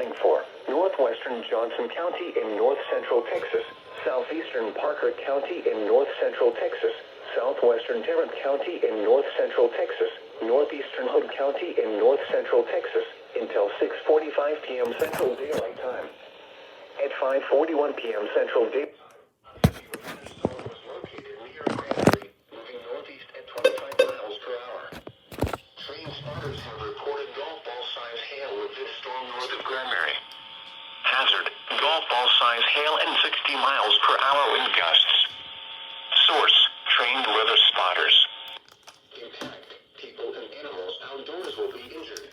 warning for northwestern Johnson County in north central Texas, southeastern Parker County in north central Texas, southwestern Tarrant County in north central Texas, northeastern Hood County in north central Texas, until 6:45 p.m. Central Daylight Time. At 5:41 p.m. Central Daylight Time, moving northeast at 25 miles per hour. Train spotters have reported golf ball-size hail with this storm north of Granbury. Hazard: golf ball-size hail and 60 miles per hour wind gusts. Source: trained weather spotters. Impact: people and animals outdoors will be injured.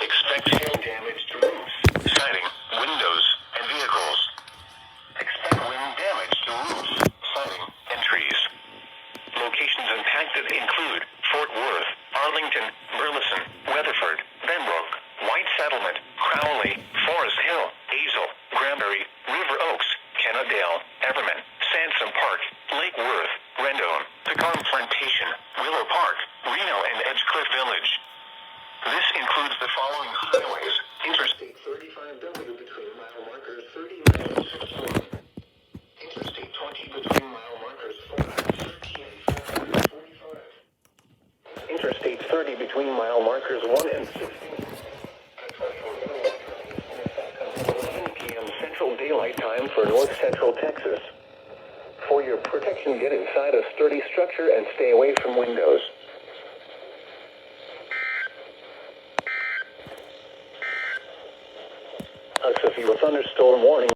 Expect hail damage to roofs, siding, windows, and vehicles. Expect wind damage to roofs, siding, and trees. Locations impacted include Fort Worth, Arlington, Burleson, Weatherford, Benbrook, White Settlement, Crowley, Forest Hill, Azle, Granbury, River Oaks, Kennedale, Everman, Sansom Park, Lake Worth, Rendon, Pecan Plantation, Willow Park, Reno, and Edgecliff Village. This includes the following highways: Interstate 35W between mile markers 30 and 61. Interstate 20 between mile markers 430 and 445. Interstate 30 between mile markers 1 and 16. At 11 p.m. Central Daylight Time for north central Texas. For your protection, get inside a sturdy structure and stay away from windows. A severe thunderstorm warning.